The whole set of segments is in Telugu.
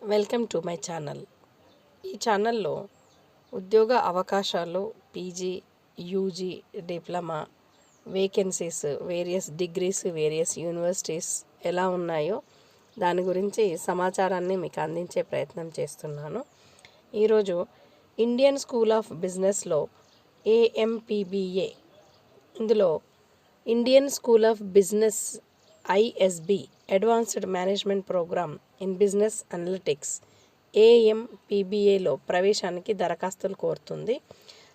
Welcome to my channel. ఈ ఛానల్లో ఉద్యోగ అవకాశాలు, PG, UG, diploma vacancies, various degrees, various universities ఎలా ఉన్నాయో దాని గురించి సమాచారాన్ని మీకు అందించే ప్రయత్నం చేస్తున్నాను. ఈరోజు ఇండియన్ స్కూల్ ఆఫ్ బిజినెస్లో AMPBA, ఇందులో Indian School of Business ISB advanced management programme in business analytics AMPBAలో ప్రవేశానికి దరఖాస్తులు కోరుతుంది.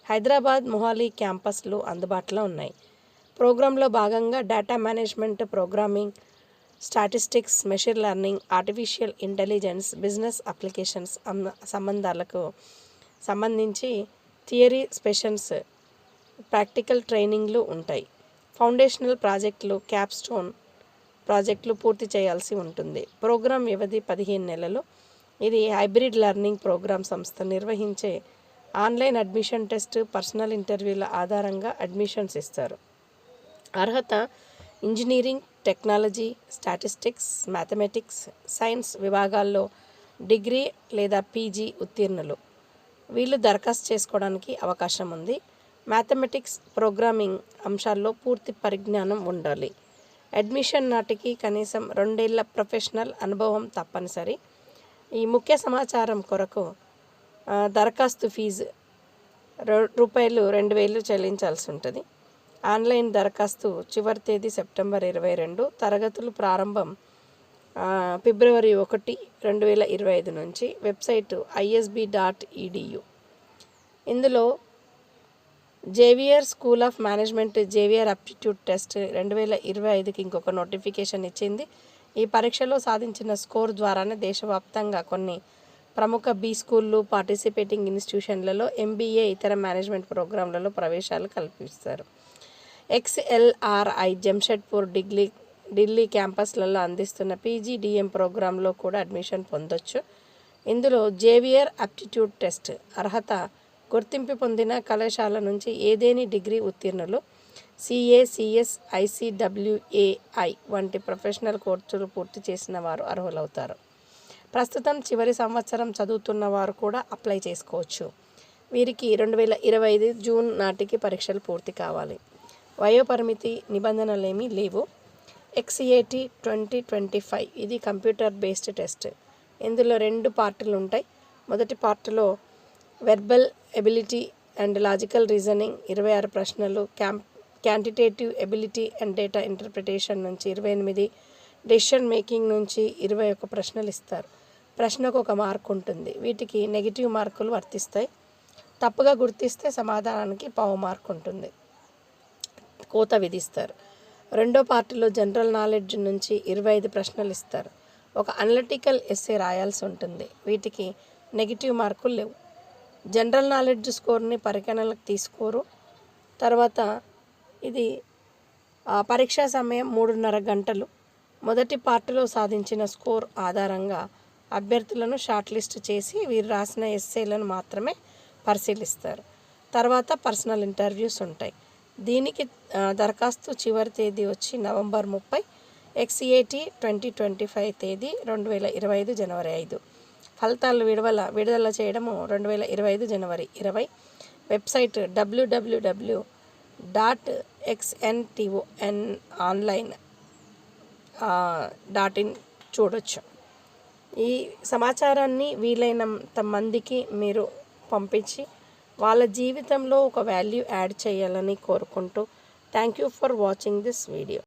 హైదరాబాద్ మొహాలీ క్యాంపస్లు అందుబాటులో ఉన్నాయి. ప్రోగ్రాంలో భాగంగా data management, programming, statistics, machine learning, artificial intelligence, business applications సంబంధాలకు సంబంధించి థియరీ సెషన్స్, ప్రాక్టికల్ ట్రైనింగ్లు ఉంటాయి. ఫౌండేషనల్ ప్రాజెక్టులు, క్యాప్స్టోన్ ప్రాజెక్టులు పూర్తి చేయాల్సి ఉంటుంది. ప్రోగ్రాం వ్యవధి 15 నెలలు. ఇది హైబ్రిడ్ లెర్నింగ్ ప్రోగ్రామ్. సంస్థ నిర్వహించే ఆన్లైన్ అడ్మిషన్ టెస్ట్, పర్సనల్ ఇంటర్వ్యూల ఆధారంగా అడ్మిషన్స్ ఇస్తారు. అర్హత: engineering, technology, statistics, mathematics, science విభాగాల్లో డిగ్రీ లేదా పీజీ ఉత్తీర్ణులు. వీళ్ళు దరఖాస్తు చేసుకోవడానికి అవకాశం ఉంది. మ్యాథమెటిక్స్, ప్రోగ్రామింగ్ అంశాల్లో పూర్తి పరిజ్ఞానం ఉండాలి. అడ్మిషన్ నాటికి కనీసం 2 ఏళ్ల ప్రొఫెషనల్ అనుభవం తప్పనిసరి. ఈ ముఖ్య సమాచారం కొరకు దరఖాస్తు ఫీజు రూపాయలు 2000 చెల్లించాల్సి ఉంటుంది. ఆన్లైన్ దరఖాస్తు చివరి తేదీ సెప్టెంబర్ 22. తరగతులు ప్రారంభం ఫిబ్రవరి 1, 2025 నుంచి. Website isb.edu. ఇందులో Xavier School of Management Xavier Aptitude Test 2025కి ఇంకొక నోటిఫికేషన్ ఇచ్చింది. ఈ పరీక్షలో సాధించిన స్కోర్ ద్వారానే దేశవ్యాప్తంగా కొన్ని ప్రముఖ బి స్కూళ్ళు, పార్టిసిపేటింగ్ ఇన్స్టిట్యూషన్లలో MBA ఇతర మేనేజ్మెంట్ ప్రోగ్రాంలలో ప్రవేశాలు కల్పిస్తారు. XLRI జంషెడ్పూర్, ఢిల్లీ క్యాంపస్లలో అందిస్తున్న PGDM ప్రోగ్రాంలో కూడా అడ్మిషన్ పొందొచ్చు. ఇందులో జేవియర్ అప్టిట్యూడ్ టెస్ట్ అర్హత: గుర్తింపు పొందిన కళాశాల నుంచి ఏదేని డిగ్రీ ఉత్తీర్ణులు. CA, CS, ICWAI వంటి ప్రొఫెషనల్ కోర్సులు పూర్తి చేసిన వారు అర్హులవుతారు. ప్రస్తుతం చివరి సంవత్సరం చదువుతున్న వారు కూడా అప్లై చేసుకోవచ్చు. వీరికి 2025 జూన్ నాటికి పరీక్షలు పూర్తి కావాలి. వయోపరిమితి నిబంధనలేమీ లేవు. XAT 2025 ఇది కంప్యూటర్ బేస్డ్ టెస్ట్. ఇందులో 2 పార్టులు ఉంటాయి. మొదటి పార్టులో verbal ability and logical reasoning 26 ప్రశ్నలు, quantitative ability and data interpretation నుంచి 28, డెసిషన్ మేకింగ్ నుంచి 21 ప్రశ్నలు ఇస్తారు. ప్రశ్నకు 1 మార్కు ఉంటుంది. వీటికి నెగిటివ్ మార్కులు వర్తిస్తాయి. తప్పుగా గుర్తిస్తే సమాధానానికి పావు మార్కు ఉంటుంది, కోత విధిస్తారు. రెండో పార్టీలో జనరల్ నాలెడ్జ్ నుంచి 25 ప్రశ్నలు ఇస్తారు. ఒక అనలిటికల్ ఎస్సే రాయాల్సి ఉంటుంది. వీటికి నెగిటివ్ మార్కులు లేవు. జనరల్ నాలెడ్జ్ స్కోర్ని పరిగణనలోకి తీసుకోరు. తర్వాత ఇది పరీక్షా సమయం 3:30 గంటలు. మొదటి పార్టులో సాధించిన స్కోర్ ఆధారంగా అభ్యర్థులను షార్ట్ లిస్ట్ చేసి వీరు రాసిన ఎస్సేలను మాత్రమే పరిశీలిస్తారు. తర్వాత పర్సనల్ ఇంటర్వ్యూస్ ఉంటాయి. దీనికి దరఖాస్తు చివరి తేదీ వచ్చి నవంబర్ 30. XAT 2025 తేదీ 2025 జనవరి 5. ఫలితాలు విడుదల చేయడము 2025 జనవరి 20. వెబ్సైట్ www.xntonline.in చూడొచ్చు. ఈ సమాచారాన్ని వీలైనంత మందికి మీరు పంపించి వాళ్ళ జీవితంలో ఒక వాల్యూ యాడ్ చేయాలని కోరుకుంటూ thank you for watching this video.